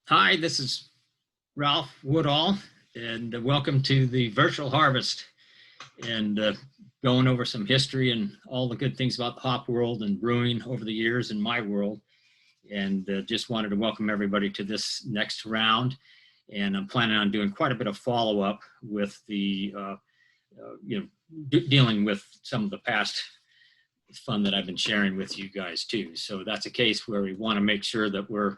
Hi, this is Ralph Woodall, and welcome to the virtual harvest and going over some history and all the good things about the hop world and brewing over the years in my world. And just wanted to welcome everybody to this next round. And I'm planning on doing quite a bit of follow-up with the, dealing with some of the past fun that I've been sharing with you guys too. So that's a case where we want to make sure that we're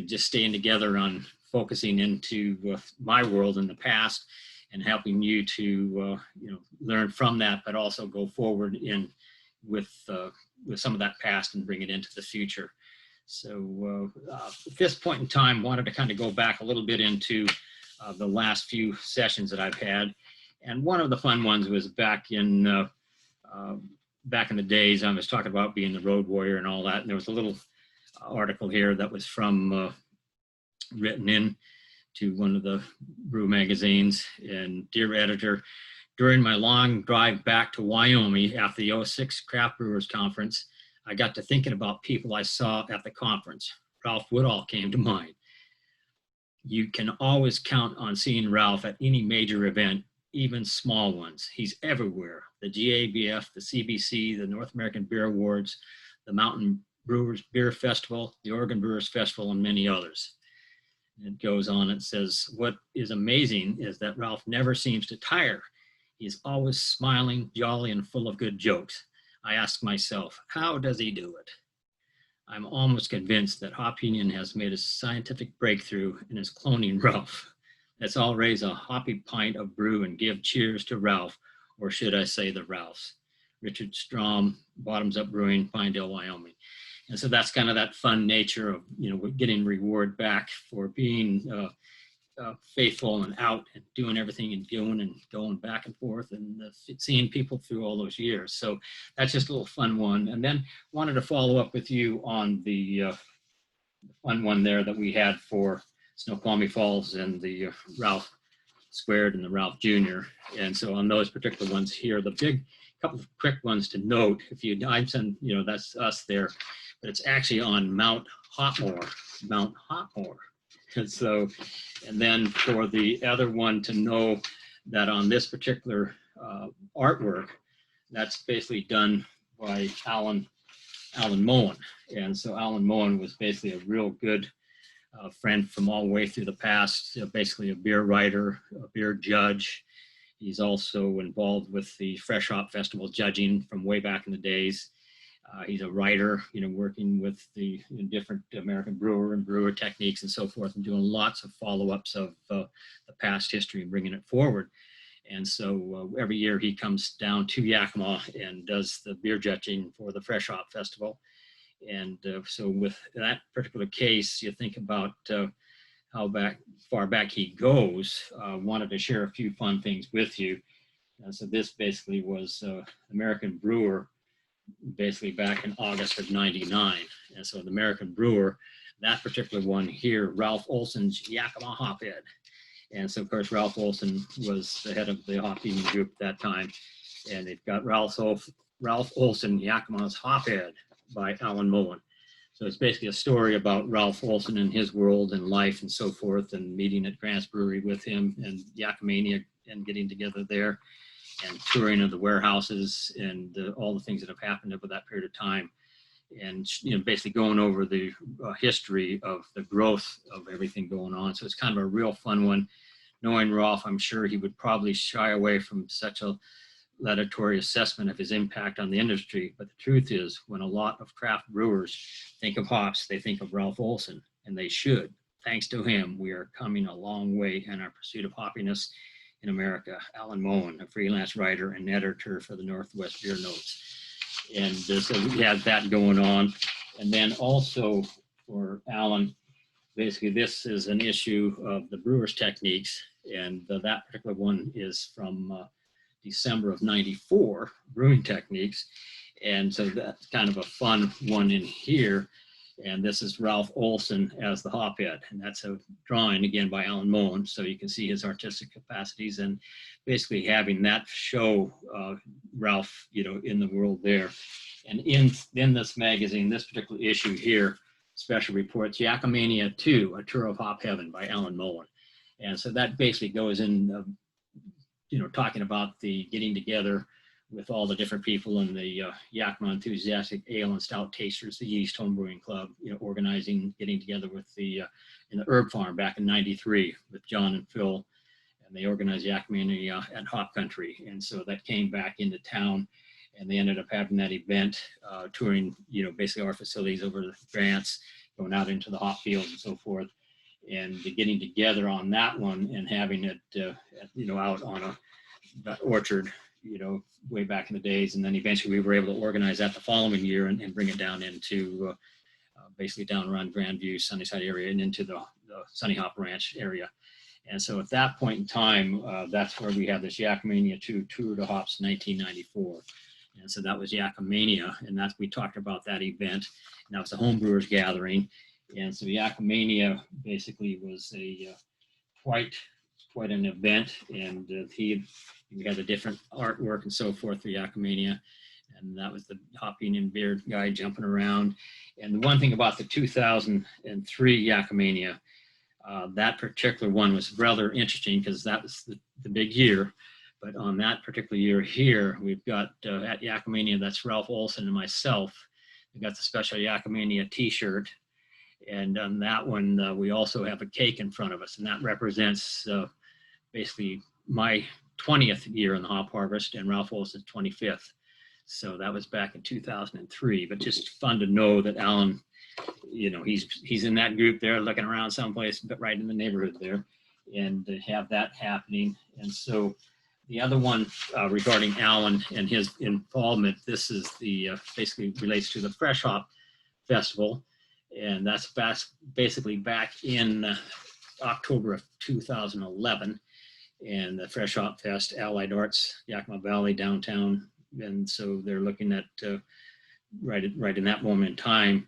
just staying together on focusing into my world in the past and helping you to learn from that, but also go forward in with some of that past and bring it into the future. So at this point in time, wanted to kind of go back a little bit into the last few sessions that I've had, and one of the fun ones was back in the days. I was talking about being the road warrior and all that, and there was a little article here that was from written in to one of the brew magazines. And dear editor, during my long drive back to Wyoming after the '06 Craft Brewers Conference, I got to thinking about people I saw at the conference. Ralph Woodall came to mind. You can always count on seeing Ralph at any major event, even small ones. He's everywhere. The GABF, the CBC, the North American Beer Awards, the Mountain Brewers Beer Festival, the Oregon Brewers Festival, and many others. It goes on, it says, what is amazing is that Ralph never seems to tire. He's always smiling, jolly, and full of good jokes. I ask myself, how does he do it? I'm almost convinced that Hopunion has made a scientific breakthrough and is cloning Ralph. Let's all raise a hoppy pint of brew and give cheers to Ralph, or should I say the Ralphs. Richard Strom, Bottoms Up Brewing, Pinedale, Wyoming. And so that's kind of that fun nature of, getting reward back for being faithful and out and doing everything and doing and going back and forth and seeing people through all those years. So that's just a little fun one. And then wanted to follow up with you on the fun one there that we had for Snoqualmie Falls and the Ralph Squared and the Ralph Jr. And so on those particular ones here, the big couple of quick ones to note, if you, that's us there, but it's actually on Mount Hopmore. And so, and then for the other one to know that on this particular artwork, that's basically done by Alan Moen. And so Alan Moen was basically a real good friend from all the way through the past, basically a beer writer, a beer judge. He's also involved with the Fresh Hop Festival judging from way back in the days. He's a writer, working with the different American brewer and brewer techniques and so forth, and doing lots of follow-ups of the past history and bringing it forward. And so every year he comes down to Yakima and does the beer judging for the Fresh Hop Festival. And so with that particular case, you think about how far back he goes. Wanted to share a few fun things with you. So this basically was American Brewer, basically back in August of '99. And so the American Brewer, that particular one here, Ralph Olson's Yakima Hophead. And so of course, Ralph Olson was the head of the Hopunion group at that time. And they've got Ralph Olson, Yakima's Hophead by Alan Moen. So it's basically a story about Ralph Olson and his world and life and so forth, and meeting at Grant's Brewery with him and Yakimania and getting together there, and touring of the warehouses and all the things that have happened over that period of time. And basically going over the history of the growth of everything going on. So it's kind of a real fun one. Knowing Ralph, I'm sure he would probably shy away from such a laudatory assessment of his impact on the industry. But the truth is, when a lot of craft brewers think of hops, they think of Ralph Olson, and they should. Thanks to him, we are coming a long way in our pursuit of hoppiness in America. Alan Moen, a freelance writer and editor for the Northwest Beer Notes. And so we had that going on. And then also for Alan, basically this is an issue of the Brewers Techniques. And that particular one is from December of '94, Brewing Techniques. And so that's kind of a fun one in here. And this is Ralph Olson as the hophead. And that's a drawing again by Alan Moen. So you can see his artistic capacities and basically having that show Ralph, in the world there. And in this magazine, this particular issue here, special reports, Yakamania 2, A Tour of Hop Heaven by Alan Mullen. And so that basically goes in, talking about the getting together with all the different people in the Yakima Enthusiastic Ale and Stout Tasters, the Yeast Home Brewing Club, organizing, getting together with in the Herb Farm back in '93 with John and Phil, and they organized Yakamania at Hop Country. And so that came back into town, and they ended up having that event, touring, basically our facilities over the grants, going out into the hop fields and so forth, and getting together on that one and having it, out on a orchard, way back in the days. And then eventually we were able to organize that the following year and bring it down into basically down around Grandview, Sunnyside area and into the Sunny Hop Ranch area. And so at that point in time, that's where we have this Yakamania 2 Tour de Hops 1994. And so that was Yakamania, and we talked about that event. And that was a homebrewers gathering. And so Yakamania basically was a quite an event, and we had a different artwork and so forth for Yakamania, and that was the Hopunion beard guy jumping around. And the one thing about the 2003 Yakamania, that particular one was rather interesting because that was the big year. But on that particular year here, we've got at Yakamania, that's Ralph Olson and myself. We got the special Yakamania t-shirt. And on that one, we also have a cake in front of us, and that represents basically my 20th year in the hop harvest and Ralph Olson's 25th. So that was back in 2003, but just fun to know that Alan, he's in that group there looking around someplace, but right in the neighborhood there, and to have that happening. And so the other one regarding Alan and his involvement, this is basically relates to the Fresh Hop Festival. And that's basically back in October of 2011. And the Fresh Hop Fest, Allied Arts, Yakima Valley, downtown. And so they're looking at, right in that moment in time,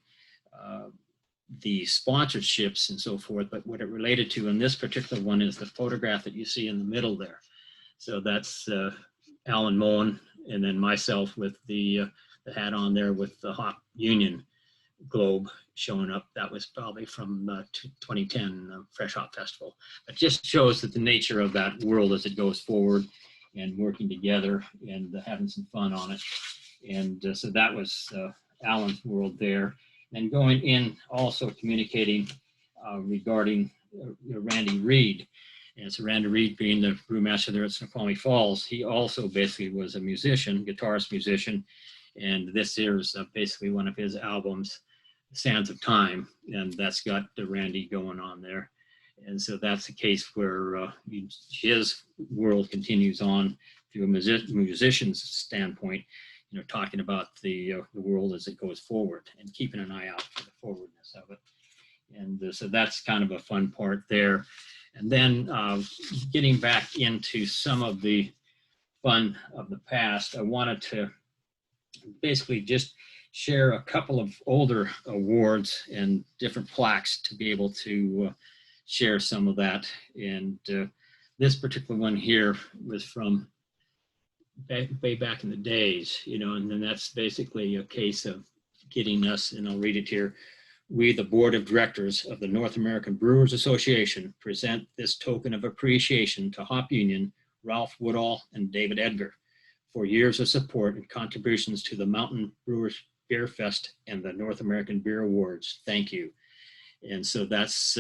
the sponsorships and so forth. But what it related to in this particular one is the photograph that you see in the middle there. So that's Alan Mullen, and then myself with the hat on there with the Hopunion globe showing up. That was probably from 2010 Fresh Hop Festival. It just shows that the nature of that world as it goes forward and working together and having some fun on it. And so that was Alan's world there. And going in also communicating regarding Randy Reed. And so Randy Reed being the brewmaster there at Snoqualmie Falls, he also basically was a musician, guitarist musician. And this here is basically one of his albums, Sands of Time, and that's got Randy going on there. And so that's the case where his world continues on through a musician's standpoint, talking about the world as it goes forward and keeping an eye out for the forwardness of it. And so that's kind of a fun part there. And then getting back into some of the fun of the past, I wanted to basically just share a couple of older awards and different plaques to be able to share some of that. And this particular one here was from way back in the days, and then that's basically a case of getting us, and I'll read it here. We, the Board of Directors of the North American Brewers Association, present this token of appreciation to Hopunion, Ralph Woodall, and David Edgar for years of support and contributions to the Mountain Brewers Beer Fest and the North American Beer Awards. Thank you. And so that's,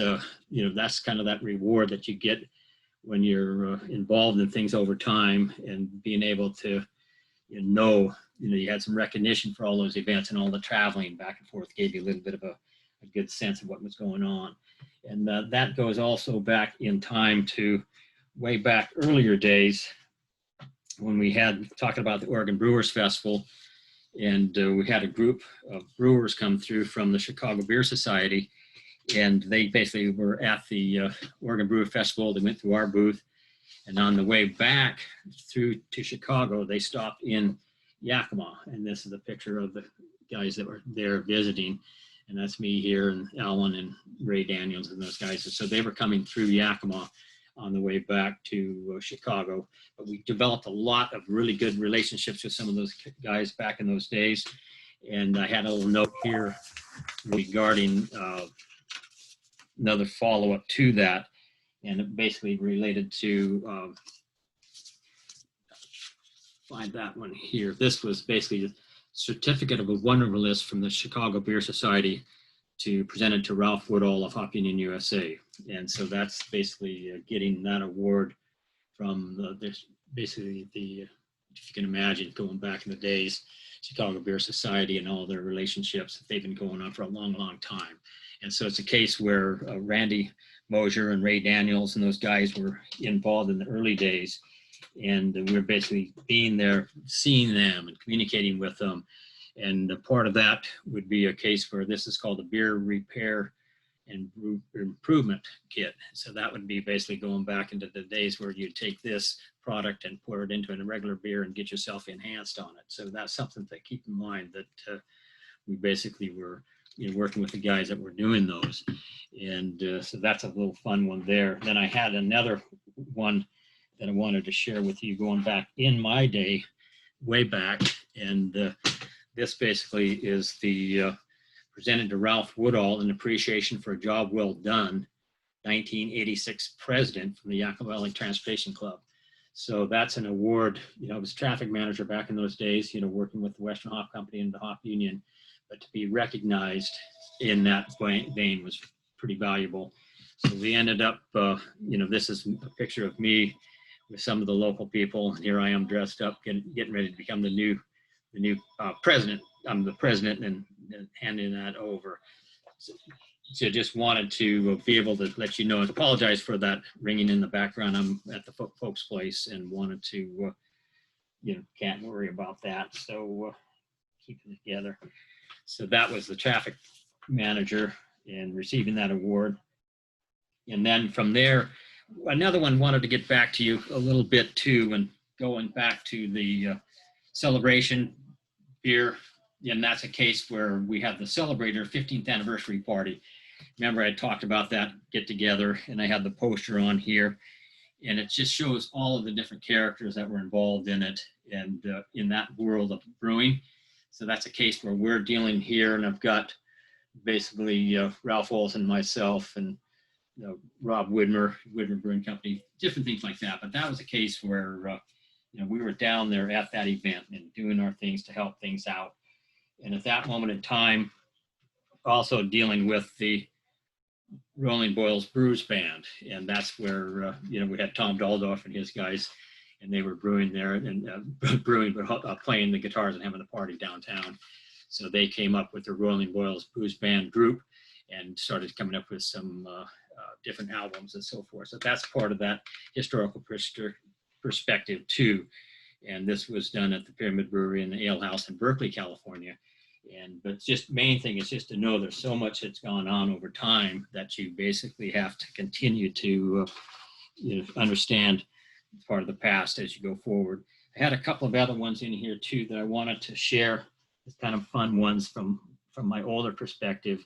that's kind of that reward that you get when you're involved in things over time, and being able to, you had some recognition for all those events, and all the traveling back and forth gave you a little bit of a good sense of what was going on. And that goes also back in time to way back earlier days when we had talking about the Oregon Brewers Festival, and we had a group of brewers come through from the Chicago Beer Society, and they basically were at the Oregon Brewer Festival. They went through our booth, and on the way back through to Chicago, they stopped in Yakima, and this is a picture of the guys that were there visiting, and that's me here, and Alan and Ray Daniels and those guys. And so they were coming through Yakima on the way back to Chicago. But we developed a lot of really good relationships with some of those guys back in those days. And I had a little note here regarding another follow-up to that, and it basically related to, find that one here. This was basically a certificate of a wonderfulness from the Chicago Beer Society to presented to Ralph Woodall of Hopunion USA. And so that's basically getting that award from basically the, if you can imagine, going back in the days, Chicago Beer Society and all their relationships that they've been going on for a long, long time. And so it's a case where Randy Mosier and Ray Daniels and those guys were involved in the early days. And we're basically being there, seeing them and communicating with them. And a part of that would be a case where this is called a beer repair and improvement kit. So that would be basically going back into the days where you take this product and pour it into a regular beer and get yourself enhanced on it. So that's something to keep in mind, that we basically were working with the guys that were doing those. And so that's a little fun one there. Then I had another one that I wanted to share with you going back in my day, way back. And this basically is the presented to Ralph Woodall in appreciation for a job well done, 1986 president from the Yakima Valley Transportation Club. So that's an award. I was traffic manager back in those days, working with the Western Hop Company and the Hopunion, but to be recognized in that vein was pretty valuable. So we ended up, this is a picture of me with some of the local people. Here I am dressed up, getting ready to become the new president. I'm the president and handing that over. So just wanted to be able to let you know and apologize for that ringing in the background. I'm at the folks' place and wanted to, can't worry about that. So keep it together. So that was the traffic manager and receiving that award. And then from there, another one wanted to get back to you a little bit too, and going back to the celebration beer. And that's a case where we have the Celebrator 15th anniversary party. Remember, I talked about that get together, and I had the poster on here, and it just shows all of the different characters that were involved in it and in that world of brewing. So that's a case where we're dealing here, and I've got basically Ralph Olson, myself, and Rob Widmer Brewing Company, different things like that. But that was a case where we were down there at that event and doing our things to help things out. And at that moment in time, also dealing with the Rolling Boils Brews Band. And that's where, we had Tom Daldorf and his guys, and they were brewing there and playing the guitars and having a party downtown. So they came up with the Rolling Boils Brews Band group and started coming up with some different albums and so forth. So that's part of that historical perspective too. And this was done at the Pyramid Brewery in the Ale House in Berkeley, California. But just main thing is just to know there's so much that's gone on over time that you basically have to continue to understand part of the past as you go forward. I had a couple of other ones in here too that I wanted to share. It's kind of fun ones from my older perspective.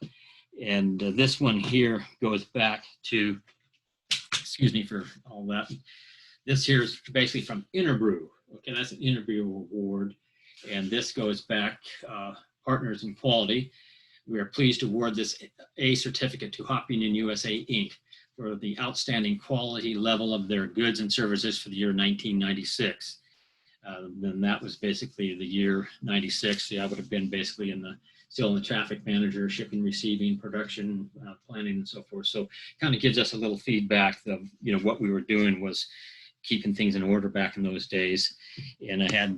And this one here goes back to, excuse me for all that. This here is basically from Interbrew. Okay, that's an Interbrew award. And this goes back, Partners in Quality. We are pleased to award this A certificate to Hopunion USA Inc. for the outstanding quality level of their goods and services for the year 1996. Then that was basically the year 96. So I would have been basically still in the traffic manager, shipping, receiving, production, planning, and so forth. So kind of gives us a little feedback of, what we were doing was keeping things in order back in those days. And I had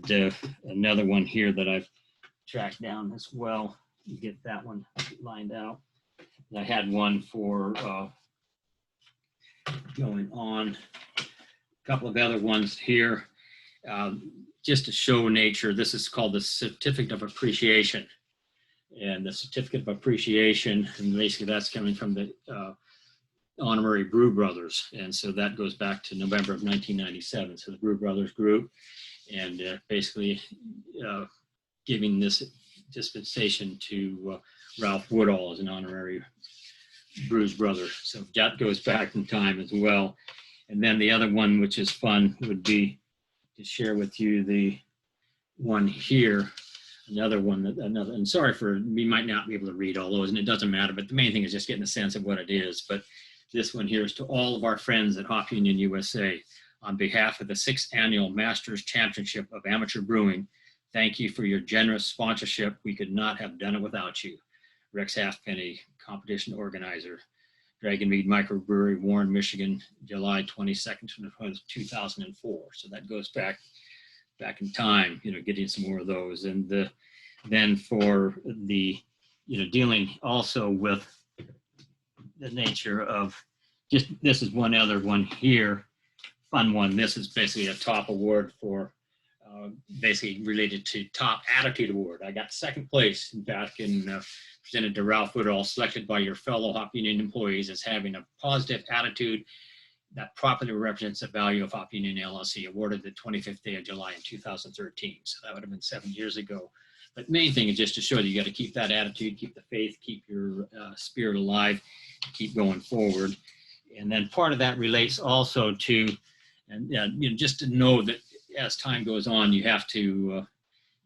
another one here that I've tracked down as well. You get that one lined out. And I had one for going on. A couple of other ones here. Just to show nature, this is called the Certificate of Appreciation. And the Certificate of Appreciation, and basically that's coming from the Honorary Brew Brothers. And so that goes back to November of 1997. So the Brew Brothers group, and basically giving this dispensation to Ralph Woodall as an honorary Brews brother. So that goes back in time as well. And then the other one, which is fun, would be to share with you the one here another one that and sorry for, we might not be able to read all those, and it doesn't matter, but the main thing is just getting a sense of what it is. But this one here is to all of our friends at Hopunion USA. On behalf of the 6th Annual Masters Championship of Amateur Brewing, thank you for your generous sponsorship. We could not have done it without you. Rex Halfpenny, competition organizer. Dragon Mead Microbrewery, Warren, Michigan, July 22nd, 2004. So that goes back in time, getting some more of those. And then for the, dealing also with the nature of just, this is one other one here, fun one. This is basically a top award for basically related to top attitude award. I got second place back in presented to Ralph Woodall, selected by your fellow Hopunion employees as having a positive attitude that properly represents the value of Hopunion LLC, awarded the 25th day of July in 2013. So that would have been 7 years ago. But main thing is just to show that you got to keep that attitude, keep the faith, keep your spirit alive, keep going forward. And then part of that relates also to, and just to know that as time goes on, you have to,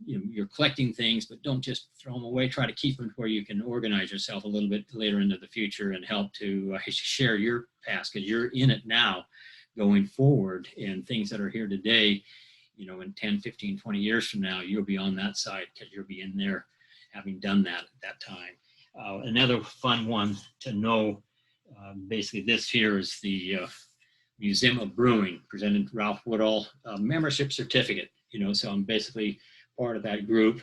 you're collecting things, but don't just throw them away. Try to keep them where you can organize yourself a little bit later into the future and help to share your past, because you're in it now going forward, and things that are here today, in 10, 15, 20 years from now, you'll be on that side because you'll be in there having done that at that time. Another fun one to know, basically this here is the Museum of Brewing, presented to Ralph Woodall, membership certificate, so I'm basically part of that group,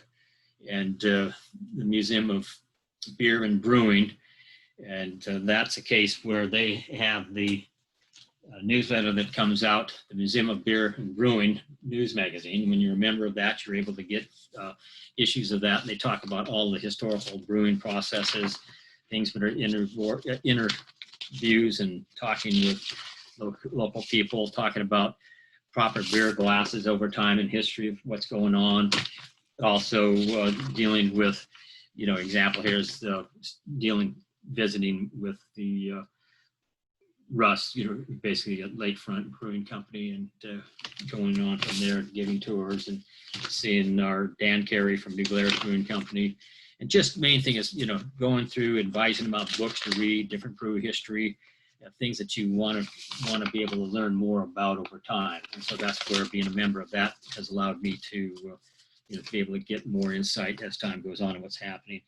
and the Museum of Beer and Brewing. And that's a case where they have the newsletter that comes out, the Museum of Beer and Brewing news magazine. When you're a member of that, you're able to get issues of that. And they talk about all the historical brewing processes, things that are interviews and talking with local people, talking about proper beer glasses over time and history of what's going on. Also dealing with, example here is visiting with the Russ, basically a lakefront brewing company, and going on from there, giving tours and seeing our Dan Carey from New Glarus Brewing Company. And just main thing is, going through, advising about books to read, different brew history, things that you want to be able to learn more about over time. And so that's where being a member of that has allowed me to, to be able to get more insight as time goes on and what's happening.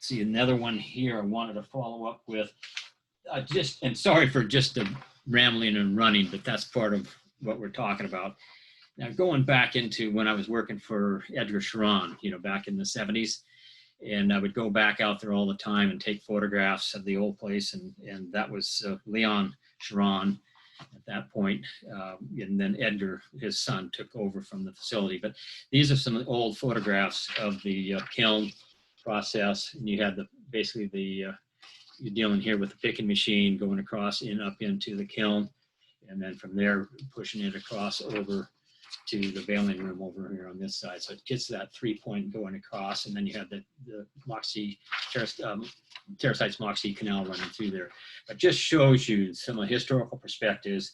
See another one here I wanted to follow up with. And sorry for just the rambling and running, but that's part of what we're talking about. Now, going back into when I was working for Edgar Sharon, back in the 70s, and I would go back out there all the time and take photographs of the old place, and that was Leon Sharon at that point, and then Edgar, his son, took over from the facility. But these are some old photographs of the kiln process, and you had you're dealing here with the picking machine going across up into the kiln, and then from there pushing it across over to the baling room over here on this side. So it gets that 3-point going across, and then you have the Moxie, Terracite's Moxie Canal running through there. But just shows you some of the historical perspectives,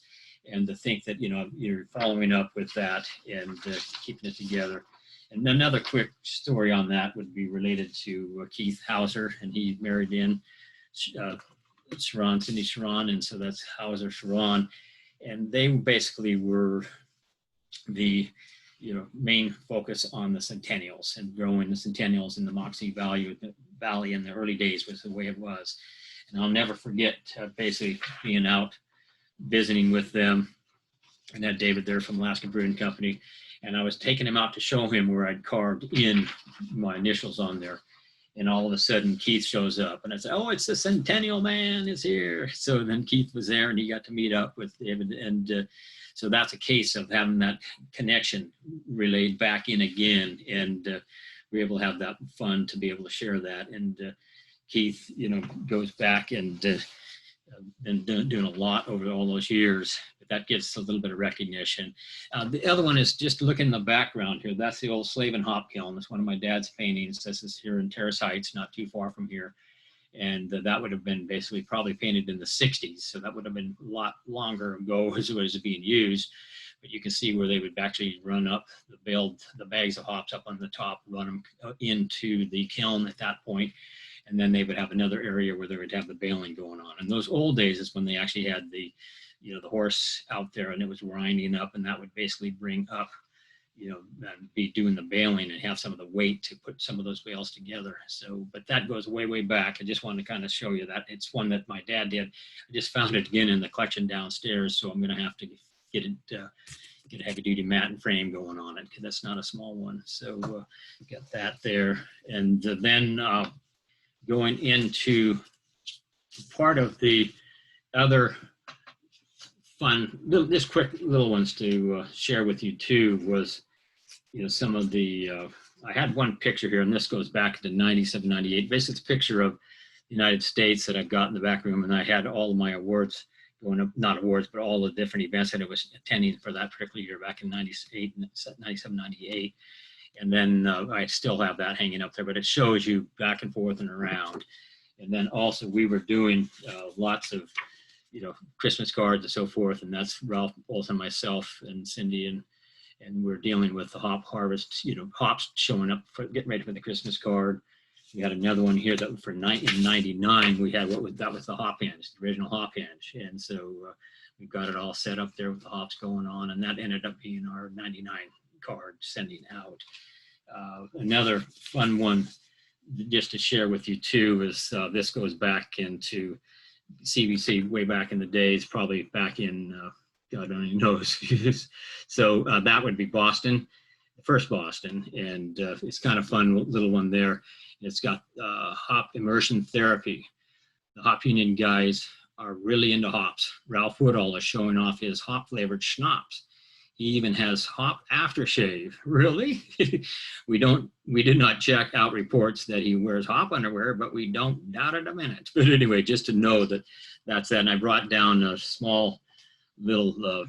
and to think that, you're following up with that and keeping it together. And another quick story on that would be related to Keith Hauser, and he married in Sharon, Cindy Sharon, and so that's Hauser Sharon. And they basically were the main focus on the centennials and growing the centennials in the Moxie Valley in the early days was the way it was. And I'll never forget basically being out visiting with them, and had David there from Alaska Brewing Company, and I was taking him out to show him where I'd carved in my initials on there. And all of a sudden Keith shows up, and I said, "Oh, it's the Centennial Man is here." So then Keith was there, and he got to meet up with David. And so that's a case of having that connection relayed back in again. And we're able to have that fun to be able to share that. And Keith, goes back and been doing a lot over all those years. But that gets a little bit of recognition. The other one is just look in the background here. That's the old Slave and Hop Kiln. That's one of my dad's paintings. This is here in Terrace Heights, not too far from here. And that would have been basically probably painted in the 60s. So that would have been a lot longer ago as it was being used. but you can see where they would actually run up the bags of hops up on the top, run them into the kiln at that point, and then they would have another area where they would have the baling going on. And those old days is when they actually had the horse out there, and it was grinding up, and that would basically bring up, and be doing the baling and have some of the weight to put some of those bales together. So, but that goes way, way back. I just wanted to kind of show you that. It's one that my dad did. I just found it again in the collection downstairs, so I'm going to have to get a heavy duty mat and frame going on it, because that's not a small one. So got that there. And then going into part of the other fun, just quick little ones to share with you too, was, some of the, I had one picture here, and this goes back to 97, 98. Basically, it's a picture of the United States that I've got in the back room, and I had all of my awards going up, not awards, but all the different events that I was attending for that particular year back in 98, 97, 98. And then I still have that hanging up there, but it shows you back and forth and around. And then also we were doing lots of, Christmas cards and so forth. And that's Ralph, Olson, myself, and Cindy, and we're dealing with the hop harvest, hops showing up for getting ready for the Christmas card. We had another one here that in 99, we had that was the hop hinge, the original hop hinge. And so we've got it all set up there with the hops going on, and that ended up being our 99 card sending out. Another fun one just to share with you too is this goes back into CBC way back in the days, probably back in, God only knows. So that would be Boston, the first Boston. And it's kind of fun little one there. It's got hop immersion therapy. The Hopunion guys are really into hops. Ralph Woodall is showing off his hop flavored schnapps. He even has hop aftershave. Really? We did not check out reports that he wears hop underwear, but we don't doubt it a minute. But anyway, just to know that that's that. And I brought down a small little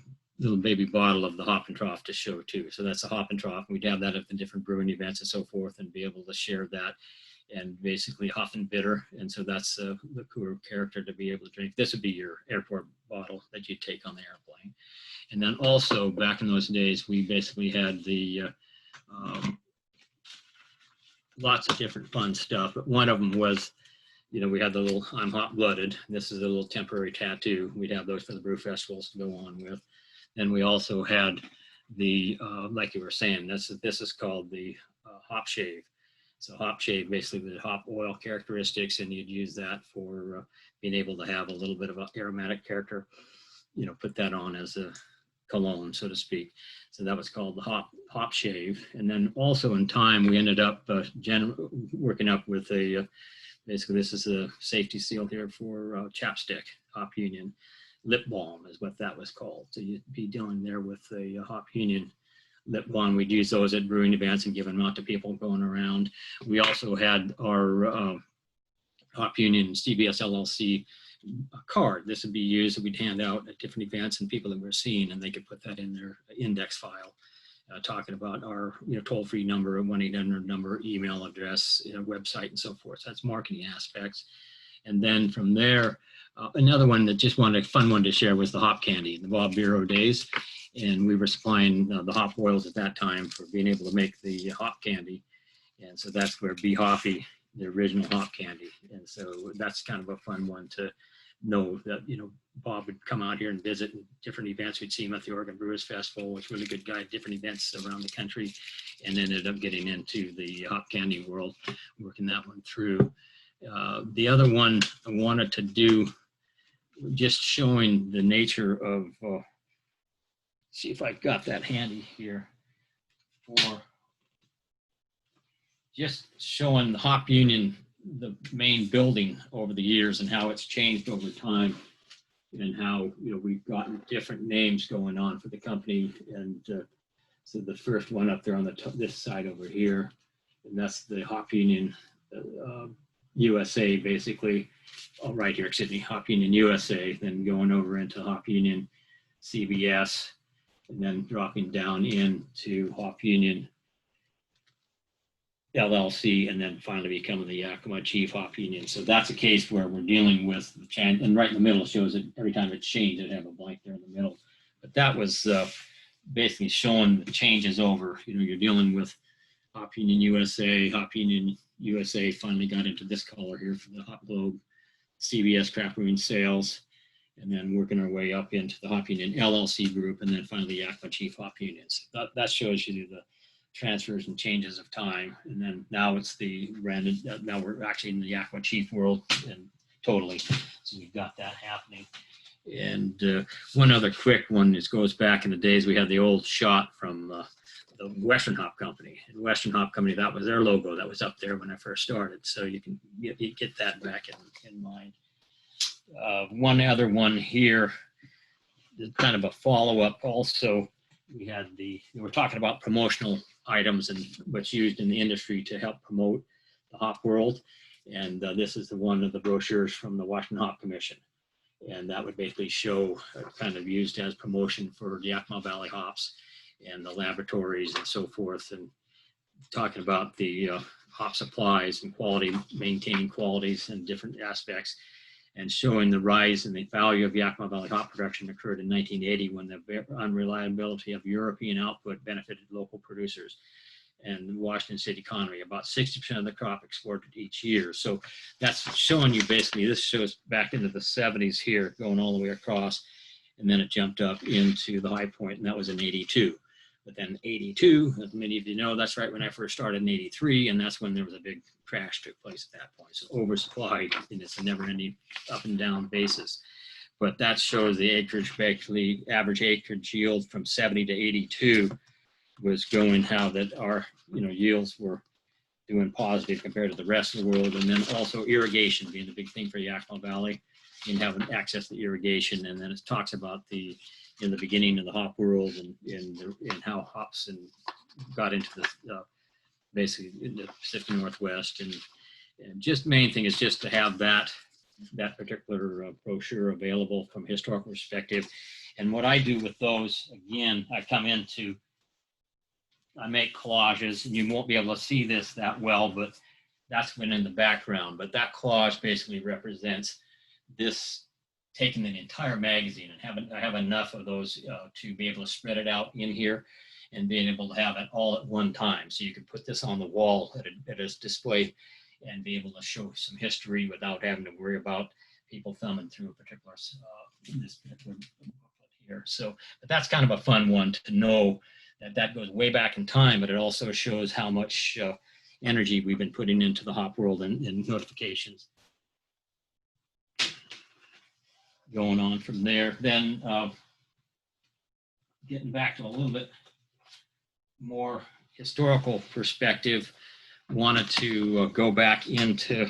baby bottle of the Hop and Trough to show too. So that's a Hop and Trough. We'd have that at the different brewing events and so forth, and be able to share that. And basically Huff and Bitter. And so that's the cooler character to be able to drink. This would be your airport bottle that you take on the airplane. And then also back in those days, we basically had the lots of different fun stuff. But one of them was, we had the little I'm hot blooded. This is a little temporary tattoo. We'd have those for the brew festivals to go on with. Then we also had the, like you were saying, this is called the hop shave. So hop shave, basically the hop oil characteristics, and you'd use that for being able to have a little bit of an aromatic character, put that on as a cologne, so to speak. So that was called the hop shave. And then also in time, we ended up working up with basically this is a safety seal here for chapstick, Hopunion. Lip balm is what that was called. So you'd be dealing there with a Hopunion lip balm. We'd use those at brewing events and give them out to people going around. We also had our Hopunion CBS LLC card. This would be used, that we'd hand out at different events and people that we're seeing, and they could put that in their index file, talking about our toll-free number, 1-800 number, email address, website, and so forth. So that's marketing aspects. And then from there, another one that just wanted a fun one to share was the hop candy, the Bob Bureau days. And we were supplying the hop oils at that time for being able to make the hop candy. And so that's where Be Hoppy, the original hop candy. And so that's kind of a fun one to know that, Bob would come out here and visit different events. We'd see him at the Oregon Brewers Festival, which was a really good guy at different events around the country, and ended up getting into the hop candy world, working that one through. The other one I wanted to do, just showing the nature of, see if I've got that handy here, for just showing the Hopunion, the main building over the years, and how it's changed over time, and how we've gotten different names going on for the company. And so the first one up there on this side over here, and that's the Hopunion USA, basically. Oh, right here, excuse me, Hopunion USA. Then going over into Hopunion CBS, and then dropping down into Hopunion LLC, and then finally becoming the Yakima Chief Hopunion. So that's a case where we're dealing with the change, and right in the middle shows that every time it's changed, it'd have a blank there in the middle. But that was basically showing the changes over. You're dealing with Hopunion USA. Hopunion USA finally got into this color here for the Hop Globe, CBS Craft Brewing Sales, and then working our way up into the Hopunion LLC group, and then finally Yakima Chief Hopunions. That shows you the transfers and changes of time. And then now it's the branded, now we're actually in the Yakima Chief world, and totally. So we've got that happening. And one other quick one is goes back in the days, we had the old shot from the Western Hop Company. And Western Hop Company, that was their logo that was up there when I first started. So you can get that back in mind. One other one here is kind of a follow-up also. We were talking about promotional items and what's used in the industry to help promote the hop world. And this is one of the brochures from the Washington Hop Commission. And that would basically show kind of used as promotion for the Yakima Valley hops and the laboratories and so forth, and talking about the hop supplies and quality, maintaining qualities and different aspects, and showing the rise in the value of Yakima Valley hop production occurred in 1980 when the unreliability of European output benefited local producers and the Washington state economy. About 60% of the crop exported each year. So that's showing you basically, this shows back into the 70s here, going all the way across, and then it jumped up into the high point, and that was in 82. But then 82, as many of you know, that's right when I first started in 83, and that's when there was a big crash took place at that point. So oversupply, and it's a never-ending up and down basis. But that shows the acreage, basically average acreage yield from 70 to 82 was going how that our yields were doing positive compared to the rest of the world. And then also irrigation being the big thing for Yakima Valley and having access to irrigation. And then it talks about in the beginning of the hop world and how hops got into the basically in the Pacific Northwest. And just main thing is just to have that particular brochure available from a historical perspective. And what I do with those, again, I make collages, and you won't be able to see this that well, but that's been in the background. But that collage basically represents this, taking an entire magazine, and I have enough of those to be able to spread it out in here and being able to have it all at one time. So you can put this on the wall at a display and be able to show some history without having to worry about people thumbing through a particular, this particular booklet here. So, but that's kind of a fun one to know that goes way back in time, but it also shows how much energy we've been putting into the hop world and notifications. Going on from there, then getting back to a little bit more historical perspective, wanted to go back into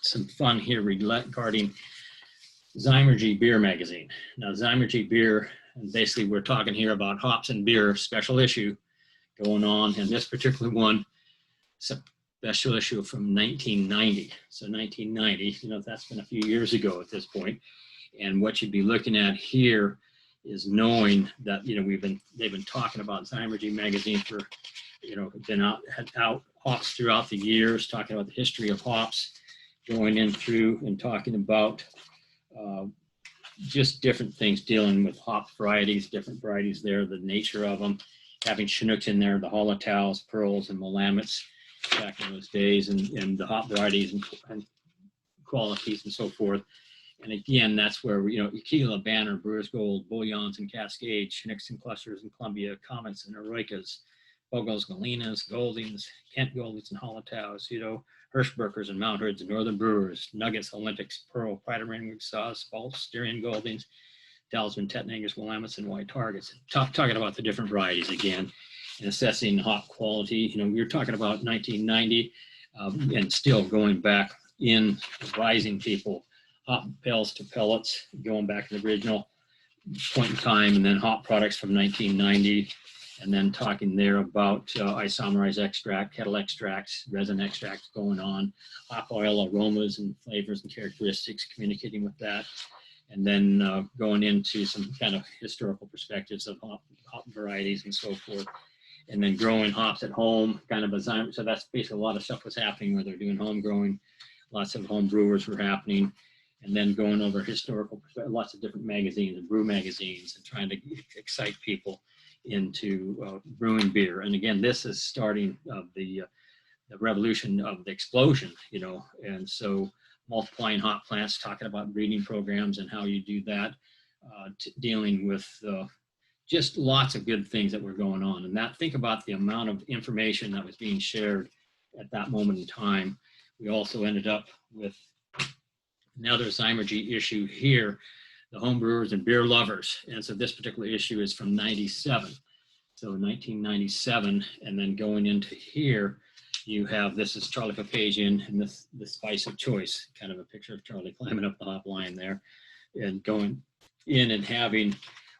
some fun here regarding Zymurgy Beer Magazine. Now, Zymurgy Beer, and basically we're talking here about hops and beer, special issue going on, and this particular one, it's a special issue from 1990. So 1990, that's been a few years ago at this point. And what you'd be looking at here is knowing that, they've been talking about Zymurgy magazine for, been out hops throughout the years, talking about the history of hops, going in through and talking about just different things, dealing with hop varieties, different varieties there, the nature of them, having Chinooks in there, the Hallertaus, Pearls, and Willamettes back in those days, and the hop varieties and qualities and so forth. And again, that's where, Aquila, Banner, Brewer's Gold, Bullions and Cascades, Chinooks and Clusters and Columbia, Comets and Eroicas, Bogles, Galenas, Goldings, Kent Goldings and Hallertaus, Hirschbergers and Mount Hoods and Northern Brewers, Nuggets, Olympics, Pearl, Pride of Rainwood Sauce, Balts, Styrian Goldings, Talisman, Tettnangers, Willamettes, and White Targets. Talking about the different varieties again and assessing hop quality. We were talking about 1990 and still going back in advising people hop pails to pellets, going back to the original point in time, and then hop products from 1990, and then talking there about isomerized extract, kettle extracts, resin extracts going on, hop oil aromas and flavors and characteristics, communicating with that, and then going into some kind of historical perspectives of hop varieties and so forth, and then growing hops at home, kind of so that's basically a lot of stuff was happening where they're doing home growing, lots of home brewers were happening. And then going over historical, lots of different magazines and brew magazines and trying to excite people into brewing beer. And again, this is starting the revolution of the explosion, you know, and so multiplying hop plants, talking about breeding programs and how you do that, dealing with just lots of good things that were going on. And that, think about the amount of information that was being shared at that moment in time. We also ended up with another Zymurgy issue here, the home brewers and beer lovers. And so this particular issue is from 97. So 1997, and then going into here, you have, this is Charlie Papazian and the spice of choice, kind of a picture of Charlie climbing up the hop line there and going in and having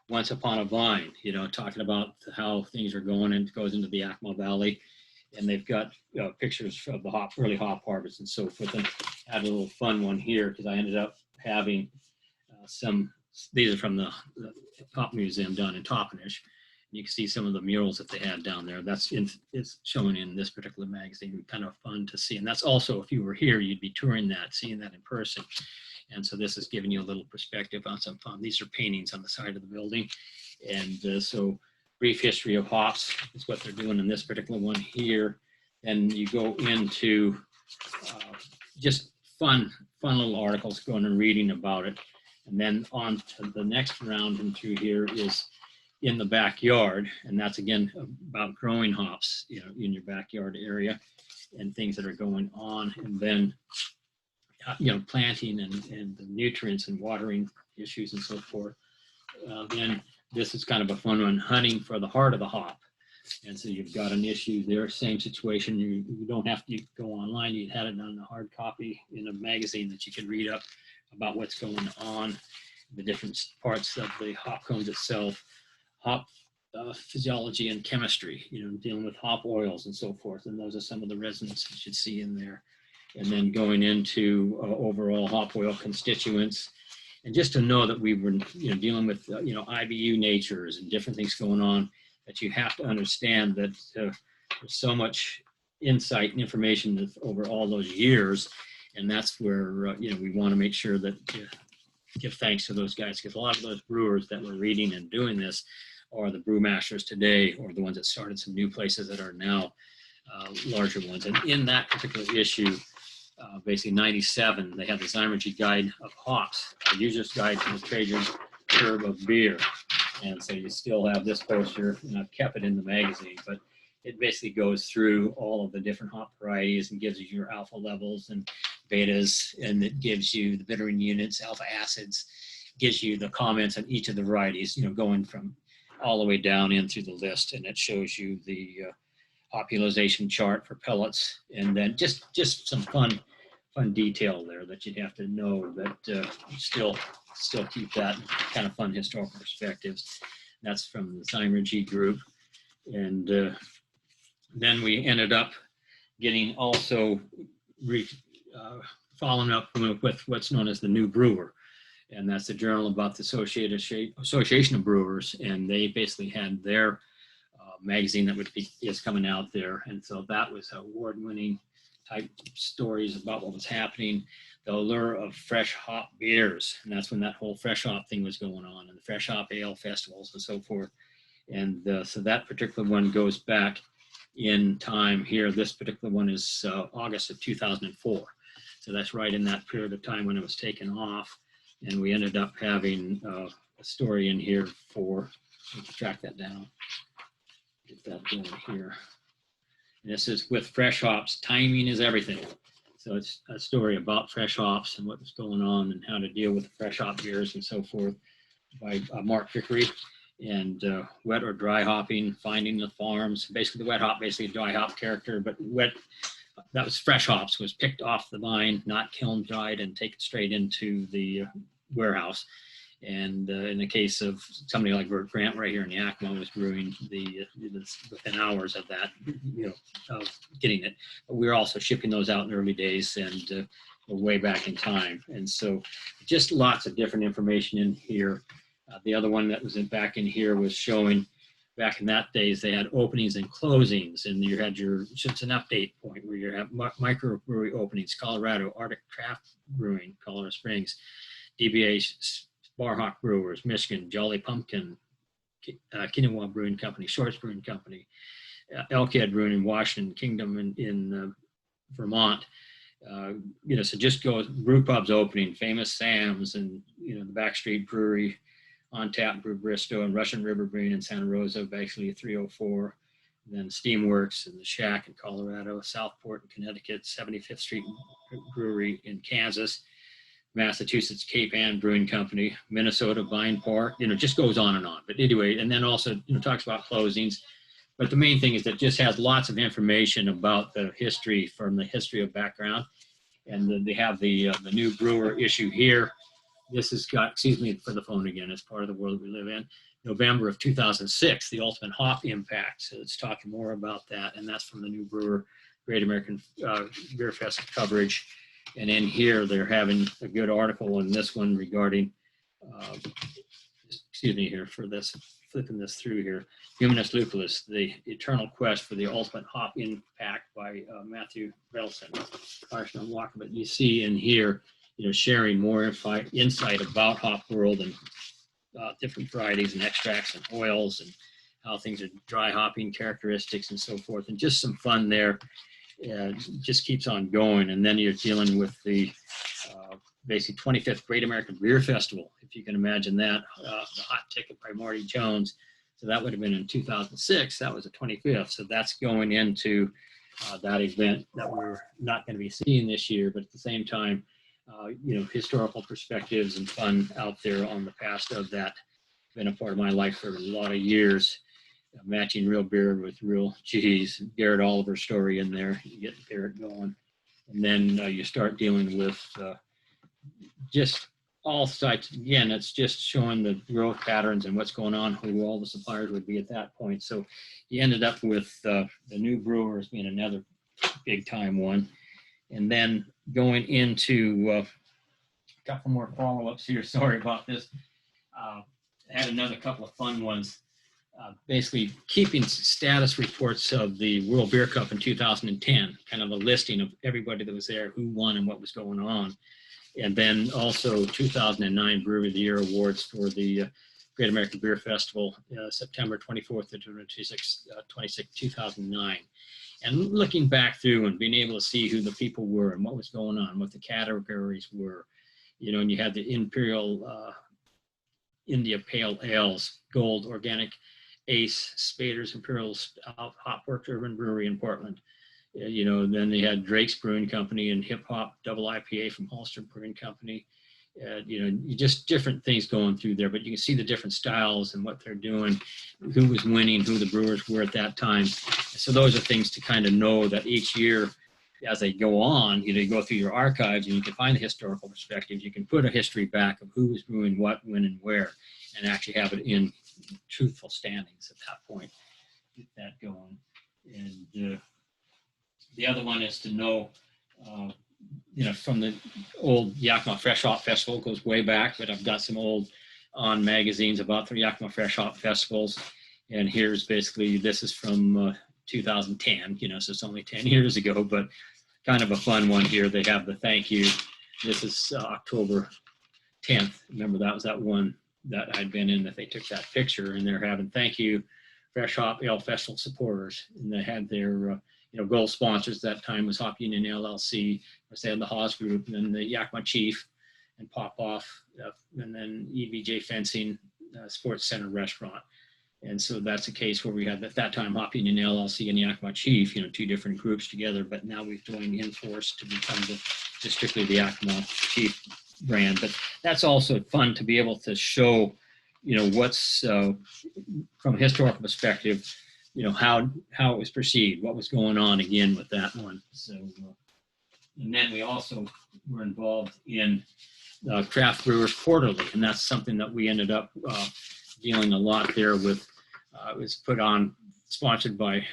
Once Upon a Vine, you know, talking about how things are going, and goes into the Yakima Valley. And they've got pictures of the early hop harvest and so forth. And I had a little fun one here because I ended up having these are from the Hop Museum down in Toppenish. You can see some of the murals that they had down there. It's showing in this particular magazine. Kind of fun to see. And that's also, if you were here, you'd be touring that, seeing that in person. And so this is giving you a little perspective on some fun. These are paintings on the side of the building. And so brief history of hops is what they're doing in this particular one here. And you go into just fun little articles, going and reading about it. And then on to the next round and through here is in the backyard. And that's again about growing hops, you know, in your backyard area and things that are going on. And then, you know, planting and the nutrients and watering issues and so forth. Then this is kind of a fun one, hunting for the heart of the hop. And so you've got an issue there, same situation. You don't have to go online. You had it on a hard copy in a magazine that you can read up about what's going on, the different parts of the hop cones itself, hop physiology and chemistry, you know, dealing with hop oils and so forth. And those are some of the resins you should see in there. And then going into overall hop oil constituents. And just to know that we were, you know, dealing with, you know, IBU natures and different things going on, that you have to understand that there's so much insight and information over all those years. And that's where, you know, we want to make sure that give thanks to those guys, because a lot of those brewers that were reading and doing this are the brewmasters today, or the ones that started some new places that are now larger ones. And in that particular issue, basically 97, they had the Zymurgy Guide of Hops, the user's guide to the Trajan's Curve of Beer. And so you still have this poster, and I've kept it in the magazine, but it basically goes through all of the different hop varieties and gives you your alpha levels and betas, and it gives you the bittering units, alpha acids, gives you the comments on each of the varieties, you know, going from all the way down in through the list. And it shows you the hop utilization chart for pellets, and then just some fun detail there that you'd have to know, that still keep that kind of fun historical perspectives. That's from the Zymurgy group. And then we ended up getting also following up with what's known as the New Brewer. And that's the journal about the Association of Brewers. And they basically had their magazine that is coming out there. And so that was award-winning type stories about what was happening, the allure of fresh hop beers. And that's when that whole fresh hop thing was going on, and the fresh hop ale festivals and so forth. And so that particular one goes back in time here. This particular one is August of 2004. So that's right in that period of time when it was taken off. And we ended up having a story in here for, let's track that down, get that going here. And this is with fresh hops, timing is everything. So it's a story about fresh hops and what's going on and how to deal with the fresh hop beers and so forth by Mark Vickery. And wet or dry hopping, finding the farms. Basically the wet hop, basically a dry hop character, but wet, that was fresh hops, was picked off the vine, not kiln dried and taken straight into the warehouse. And in the case of somebody like Bert Grant right here in Yakima was brewing within hours of that, you know, of getting it. But we were also shipping those out in the early days and way back in time. And so just lots of different information in here. The other one that was back in here was showing back in that days, they had openings and closings, and you had it's an update point where you have microbrewery openings, Colorado, Arctic Craft Brewing, Colorado Springs, DBA Bar Hawk Brewers, Michigan, Jolly Pumpkin, Kinawa Brewing Company, Shorts Brewing Company, Elkhead Brewing in Washington Kingdom in Vermont. So just go, brew pubs opening, Famous Sam's, and, the Backstreet Brewery, On Tap Brew Bristow, and Russian River Brewing in Santa Rosa, basically 304. Then Steamworks and the Shack in Colorado, Southport in Connecticut, 75th Street Brewery in Kansas, Massachusetts Cape Ann Brewing Company, Minnesota Vine Park, just goes on and on. But anyway, and then also, talks about closings. But the main thing is that it just has lots of information about the history, from the history of background. And they have the new brewer issue here. This has got, excuse me for the phone again, it's part of the world we live in. November of 2006, the ultimate hop impact. So it's talking more about that. And that's from the new brewer, Great American Beer Fest coverage. And in here, they're having a good article in this one regarding, excuse me here for this, flipping this through here, Humanist Lupulus, the eternal quest for the ultimate hop impact by Matthew Relson, Carson and Walker. But you see in here, sharing more insight about hop world and different varieties and extracts and oils and how things are dry hopping characteristics and so forth. And just some fun there. Just keeps on going. And then you're dealing with the basically 25th Great American Beer Festival, if you can imagine that, the hot ticket by Marty Jones. So that would have been in 2006. That was the 25th. So that's going into that event that we're not going to be seeing this year, but at the same time, historical perspectives and fun out there on the past of that. Been a part of my life for a lot of years, matching real beer with real cheese. Garrett Oliver story in there, you get Garrett going. And then you start dealing with just all sites. Again, it's just showing the growth patterns and what's going on, who all the suppliers would be at that point. So you ended up with the new brewers being another big time one. And then going into a couple more follow-ups here. Sorry about this. Had another couple of fun ones. Basically keeping status reports of the World Beer Cup in 2010, kind of a listing of everybody that was there, who won and what was going on. And then also 2009 Brewery of the Year Awards for the Great American Beer Festival, September 24th to 26, 2009. And looking back through and being able to see who the people were and what was going on, what the categories were, and you had the Imperial India Pale Ales, Gold, Organic Ace, Spader's Imperial Hopworks Urban Brewery in Portland. Then they had Drake's Brewing Company and Hip Hop Double IPA from Holster Brewing Company. Just different things going through there, but you can see the different styles and what they're doing, who was winning, who the brewers were at that time. So those are things to kind of know that each year as they go on, you go through your archives and you can find the historical perspectives. You can put a history back of who was brewing what, when, and where, and actually have it in truthful standings at that point. Get that going. And the other one is to know, from the old Yakima Fresh Hop Festival, goes way back, but I've got some old on magazines about the Yakima Fresh Hop Festivals. And here's basically, this is from 2010, so it's only 10 years ago, but kind of a fun one here. They have the thank you. This is October 10th. Remember, that was that one that I'd been in that they took that picture, and they're having thank you Fresh Hop Ale Festival supporters. And they had their gold sponsors at that time was Hopunion LLC. They had the Haas Group, and then the Yakima Chief and Pop Off, and then EVJ Fencing Sports Center Restaurant. And so that's a case where we had at that time Hopunion LLC and Yakima Chief, two different groups together, but now we've joined in force to become just strictly the Yakima Chief brand. But that's also fun to be able to show, what's from a historical perspective, how it was perceived, what was going on again with that one. So, and then we also were involved in Craft Brewers Quarterly, and that's something that we ended up dealing a lot there with. It was put on, sponsored by,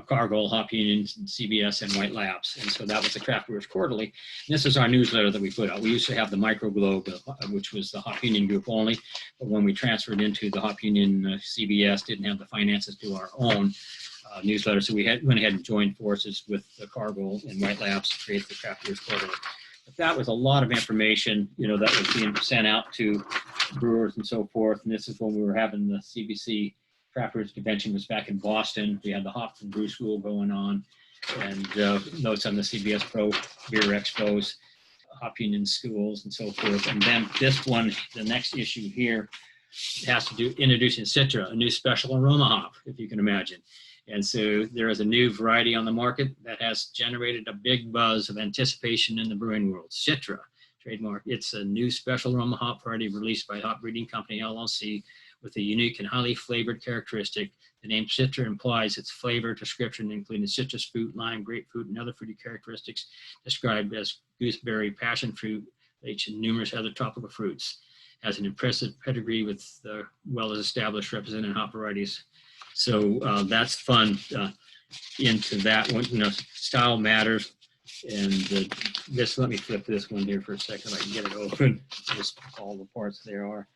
Cargill, Hopunion, CBS, and White Labs. And so that was the Craft Brewers Quarterly. And this is our newsletter that we put out. We used to have the Micro Globe, which was the Hopunion group only. But when we transferred into the Hopunion CBS, didn't have the finances to do our own newsletter. So we went ahead and joined forces with the Cargill and White Labs to create the Craft Brewers Quarterly. But that was a lot of information, you know, that was being sent out to brewers and so forth. And this is when we were having the CBC Craft Brewers Convention, was back in Boston. We had the Hop and Brew School going on, and notes on the CBS Pro Beer Expos, Hopunion schools and so forth. And then this one, the next issue here, has to do introducing Citra, a new special aroma hop, if you can imagine. And so there is a new variety on the market that has generated a big buzz of anticipation in the brewing world. Citra, trademark. It's a new special aroma hop variety released by Hop Breeding Company, LLC, with a unique and highly flavored characteristic. The name Citra implies its flavor description, including citrus fruit, lime, grapefruit, and other fruity characteristics described as gooseberry, passion fruit, peach, and numerous other tropical fruits. Has an impressive pedigree with well-established represented hop varieties. So that's fun into that one. You know, style matters. And this, let me flip this one here for a second. I can get it open. Just all the parts there are.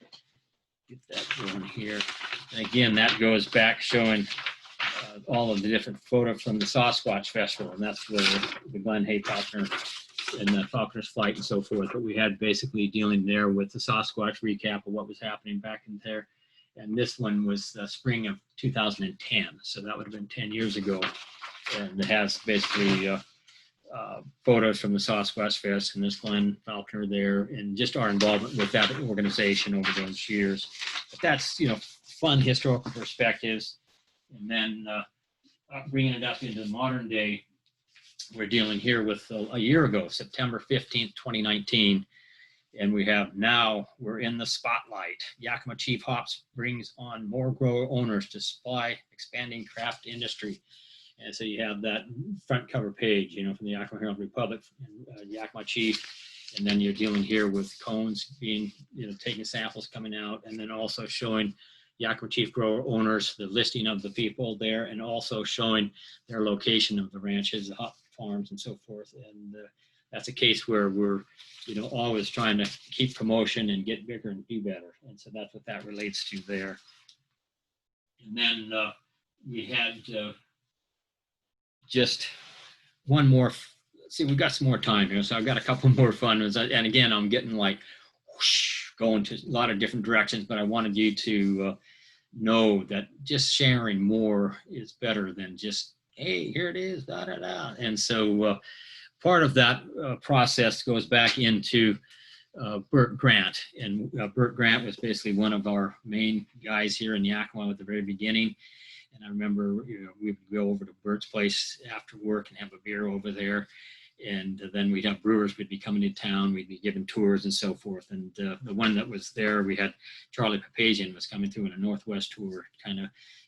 Get that going here. And again, that goes back showing all of the different photos from the Sasquatch Festival. And that's the Glen Hay Falconer and the Falconer's Flight and so forth. But we had basically dealing there with the Sasquatch recap of what was happening back in there. And this one was the spring of 2010. So that would have been 10 years ago. And it has basically photos from the Sasquatch Fest and this Glen Falconer there, and just our involvement with that organization over those years. But that's, you know, fun historical perspectives. And then bringing it up into the modern day, we're dealing here with a year ago, September 15th, 2019. And we have now, we're in the spotlight. Yakima Chief Hops brings on more grower owners to supply expanding craft industry. And so you have that front cover page, you know, from the Yakima Herald Republic, Yakima Chief. And then you're dealing here with cones being, you know, taking samples coming out, and then also showing Yakima Chief grower owners, the listing of the people there, and also showing their location of the ranches, the hop farms and so forth. And that's a case where we're, you know, always trying to keep promotion and get bigger and do better. And so that's what that relates to there. And then we had just one more. See, we've got some more time here, so I've got a couple more fun ones. And again, I'm getting like whoosh, going to a lot of different directions, but I wanted you to know that just sharing more is better than just, hey, here it is, da da da. And so part of that process goes back into Burt Grant. And Burt Grant was basically one of our main guys here in Yakima at the very beginning. And I remember, you know, we would go over to Burt's place after work and have a beer over there. And then we'd have brewers would be coming to town. We'd be giving tours and so forth. And the one that was there, we had Charlie Papazian was coming through in a Northwest tour, kind of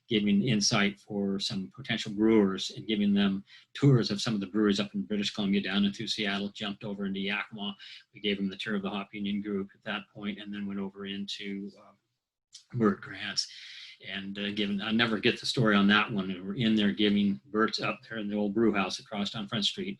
giving insight for some potential brewers and giving them tours of some of the breweries up in British Columbia, down into Seattle, jumped over into Yakima. We gave them the tour of the Hopunion group at that point, and then went over into Burt Grant's. And given, I never get the story on that one. We're in there giving Burt's up there in the old brew house across down Front Street.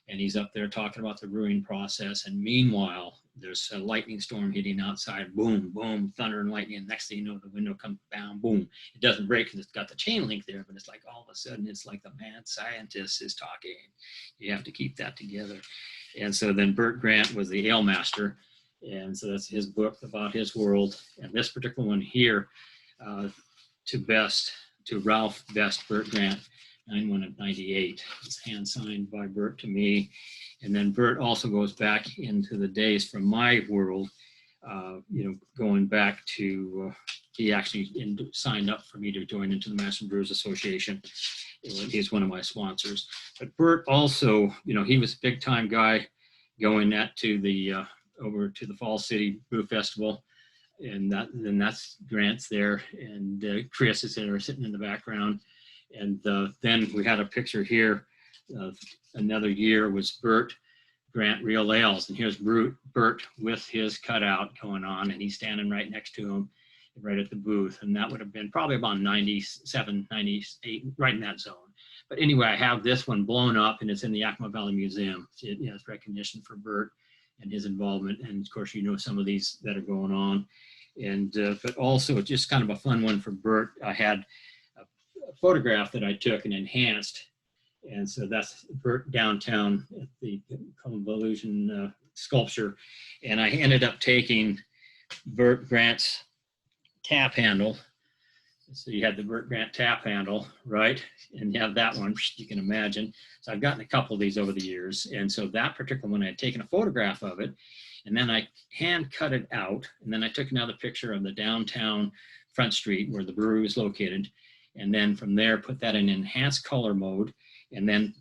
And he's up there talking about the brewing process. And meanwhile, there's a lightning storm hitting outside. Boom, boom, thunder and lightning. And next thing you know, the window comes down, boom. It doesn't break because it's got the chain link there, but it's like all of a sudden, it's like the mad scientist is talking. You have to keep that together. And so then Burt Grant was the ale master. And so that's his book about his world. And this particular one here, to Ralph Best Burt Grant, 91 of 98. It's hand signed by Burt to me. And then Burt also goes back into the days from my world, you know, going back to, he actually signed up for me to join into the Master Brewers Association. He's one of my sponsors. But Burt also, you know, he was a big time guy going to the, over to the Fall City Brew Festival. And that's Grant's there, and Chris is there sitting in the background. And then we had a picture here. Another year was Burt Grant Real Ales, and here's Burt with his cutout going on, and he's standing right next to him, right at the booth. And that would have been probably about 97, 98, right in that zone. But anyway, I have this one blown up, and it's in the Yakima Valley Museum. It has recognition for Burt and his involvement. And of course, you know some of these that are going on. And but also just kind of a fun one for Burt. I had a photograph that I took and enhanced. And so that's Burt downtown at the Convolution sculpture. And I ended up taking Burt Grant's tap handle. So you had the Burt Grant tap handle, right? And you have that one, you can imagine. So I've gotten a couple of these over the years. And so that particular one, I had taken a photograph of it, and then I hand cut it out. And then I took another picture of the downtown Front Street where the brewery was located. And then from there, put that in enhanced color mode, and then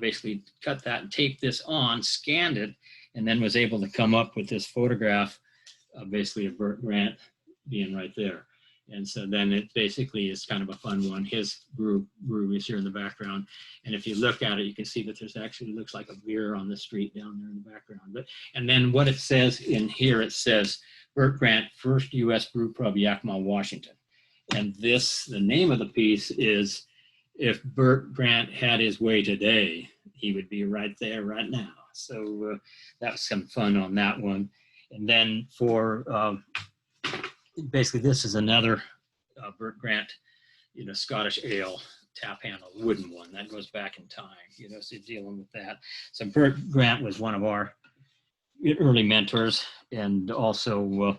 basically cut that and taped this on, scanned it, and then was able to come up with this photograph basically of Burt Grant being right there. And so then it basically is kind of a fun one. His brewery is here in the background. And if you look at it, you can see that there's actually looks like a beer on the street down there in the background. And then what it says in here, it says, Burt Grant, first U.S. brew pub, Yakima, Washington. And this, the name of the piece is, if Burt Grant had his way today, he would be right there right now. So that was some fun on that one. And then for, basically this is another Burt Grant, Scottish ale tap handle, wooden one that goes back in time, so dealing with that. So Burt Grant was one of our early mentors, and also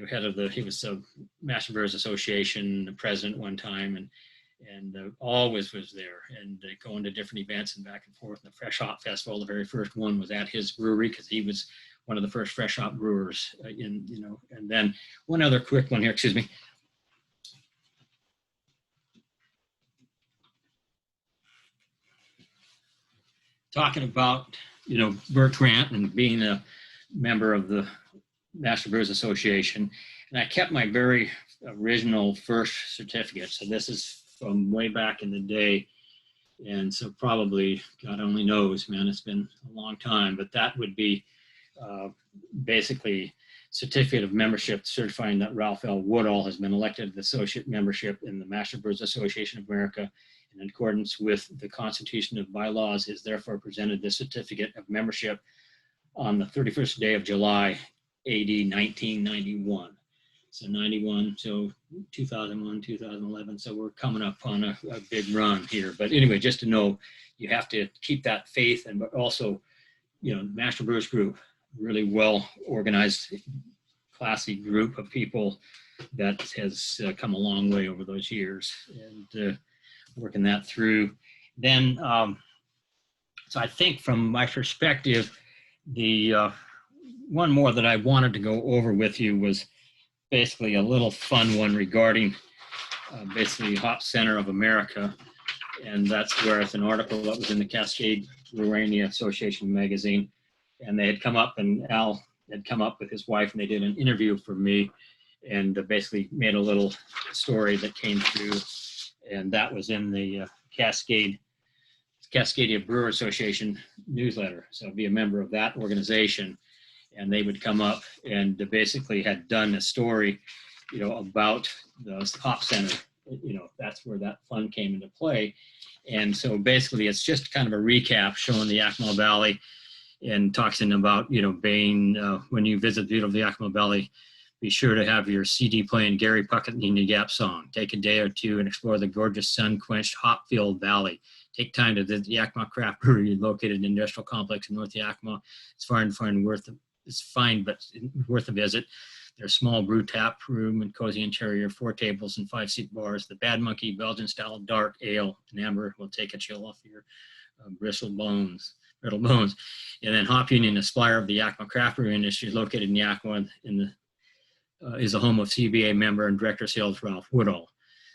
head of he was the Master Brewers Association, the president one time, and always was there, and going to different events and back and forth. And the Fresh Hop Festival, the very first one, was at his brewery because he was one of the first fresh hop brewers and then one other quick one here, excuse me. Talking about, Burt Grant and being a member of the Master Brewers Association. And I kept my very original first certificate. So this is from way back in the day. And so probably, God only knows, man, it's been a long time, but that would be basically certificate of membership certifying that Ralph L. Woodall has been elected to the associate membership in the Master Brewers Association of America, and in accordance with the Constitution of bylaws is therefore presented this certificate of membership on the 31st day of July, AD 1991. So 91, so 2001, 2011. So we're coming up on a big run here. But anyway, just to know, you have to keep that faith, and but also, Master Brewers Group, really well organized, classy group of people that has come a long way over those years, and working that through. Then, so I think from my perspective, the one more that I wanted to go over with you was basically a little fun one regarding basically Hop Center of America. And that's where it's an article that was in the Cascade Brewing Association magazine. And they had come up, and Al had come up with his wife, and they did an interview for me, and basically made a little story that came through. And that was in the Cascadia Brewer Association newsletter. So I'd be a member of that organization. And they would come up and basically had done a story, about the Hop Center. That's where that fund came into play. And so basically it's just kind of a recap showing the Yakima Valley and talking about, being, when you visit the beautiful Yakima Valley, be sure to have your CD playing Gary Puckett and Indian Gap song. Take a day or two and explore the gorgeous sun-quenched hop-filled valley. Take time to visit the Yakima Craft Brewery located in the industrial complex in North Yakima. It's fine, but worth a visit. There's a small brew tap room and cozy interior, 4 tables and 5-seat bars. The Bad Monkey Belgian style dark ale and amber will take a chill off your brittle bones. And then Hopunion, a supplier of the Yakima craft brew industry, located in Yakima, is the home of CBA member and director of sales Ralph Woodall.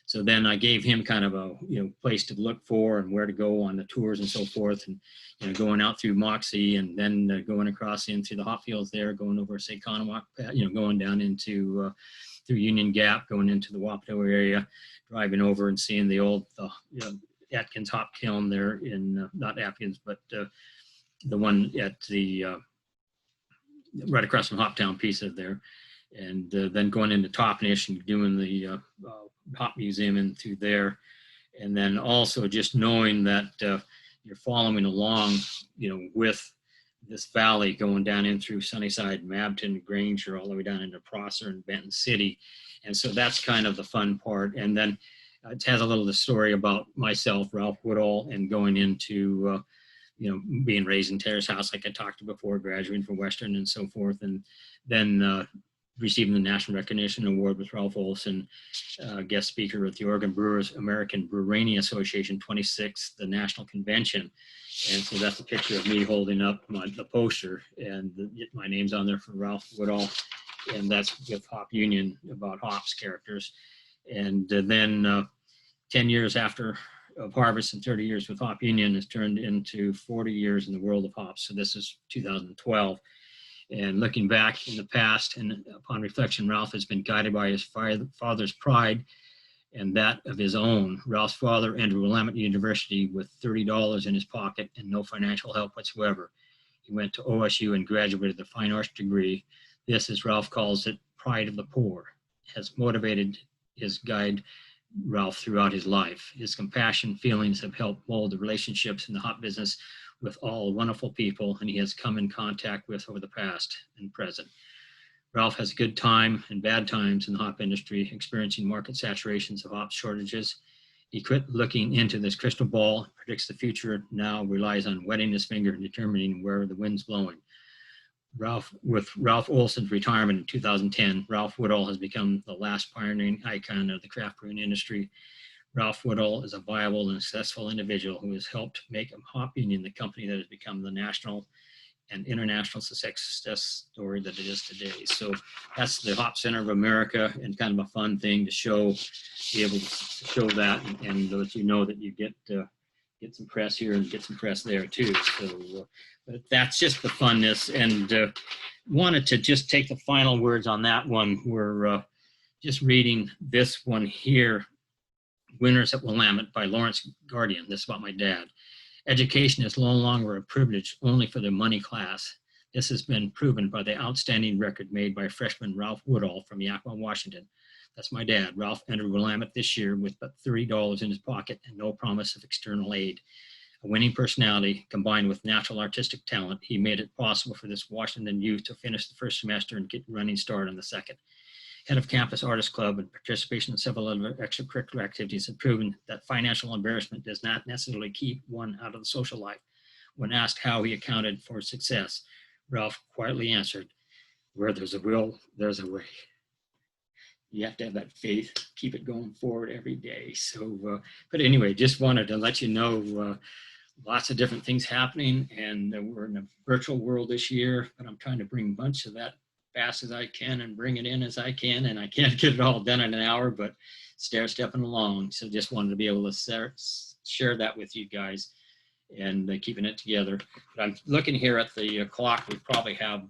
So then I gave him kind of a place to look for and where to go on the tours and so forth, and going out through Moxie, and then going across into the hop fields there, going over Saconawak, going down into through Union Gap, going into the Wapato area, driving over and seeing the old Atkins hop kiln there in not Atkins, but the one at the right across from Hoptown piece of there, and then going into Toppenish and doing the Hop Museum in through there, and then also just knowing that you're following along, with this valley going down in through Sunnyside, Mabton, Granger, all the way down into Prosser and Benton City, and so that's kind of the fun part. And then it has a little story about myself, Ralph Woodall, and going into being raised in Terrace House, like I talked about before, graduating from Western and so forth, and then receiving the National Recognition Award with Ralph Olson, guest speaker at the Oregon Brewers American Brewing Association 26th, the National Convention. And so that's a picture of me holding up the poster, and my name's on there for Ralph Woodall, and that's with Hopunion about hops characters. And then 10 years after of Harvest and 30 years with Hopunion has turned into 40 years in the world of hops. So this is 2012. And looking back in the past and upon reflection, Ralph has been guided by his father's pride and that of his own. Ralph's father entered Willamette University with $30 in his pocket and no financial help whatsoever. He went to OSU and graduated with a fine arts degree. This, as Ralph calls it, pride of the poor, has motivated his guide Ralph throughout his life. His compassion feelings have helped mold the relationships in the hop business with all wonderful people and he has come in contact with over the past and present. Ralph has good time and bad times in the hop industry, experiencing market saturations of hop shortages. He quit looking into this crystal ball, predicts the future, now relies on wetting his finger and determining where the wind's blowing. With Ralph Olson's retirement in 2010, Ralph Woodall has become the last pioneering icon of the craft brewing industry. Ralph Woodall is a viable and successful individual who has helped make Hopunion the company that has become the national and international success story that it is today. So that's the Hop Center of America, and kind of a fun thing to show, be able to show that, and let you know that you get some press here and get some press there too. So but that's just the funness, and wanted to just take the final words on that one. We're just reading this one here, Winners at Willamette by Lawrence Guardian. This is about my dad. Education is no longer a privilege only for the money class. This has been proven by the outstanding record made by freshman Ralph Woodall from Yakima, Washington. That's my dad. Ralph entered Willamette this year with but $30 in his pocket and no promise of external aid. A winning personality combined with natural artistic talent, he made it possible for this Washington youth to finish the first semester and get running start on the second. Head of Campus Artist Club and participation in several other extracurricular activities have proven that financial embarrassment does not necessarily keep one out of the social life. When asked how he accounted for success, Ralph quietly answered, "Where there's a will, there's a way." You have to have that faith, keep it going forward every day. So, but anyway, just wanted to let you know lots of different things happening, and we're in a virtual world this year, but I'm trying to bring a bunch of that fast as I can and bring it in as I can, and I can't get it all done in an hour, but stepping along. So just wanted to be able to share that with you guys and keeping it together. But I'm looking here at the clock. We probably have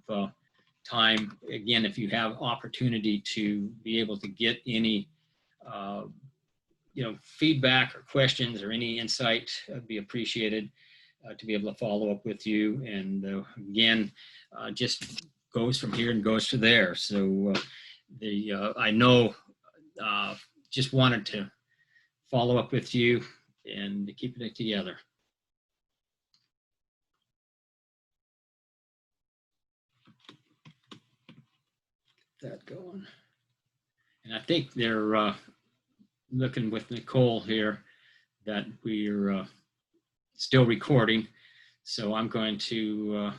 time, again, if you have opportunity to be able to get any feedback or questions or any insight, would be appreciated to be able to follow up with you. And again, just goes from here and goes to there. So I know just wanted to follow up with you and keep it together. That going. And I think they're looking with Nicole here that we're still recording. So I'm going to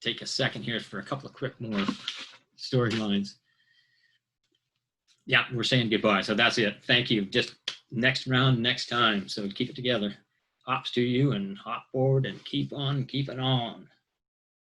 take a second here for a couple of quick more storylines. Yeah, we're saying goodbye. So that's it. Thank you. Just next round, next time. So keep it together. Hops to you and hop forward and keep on keeping on.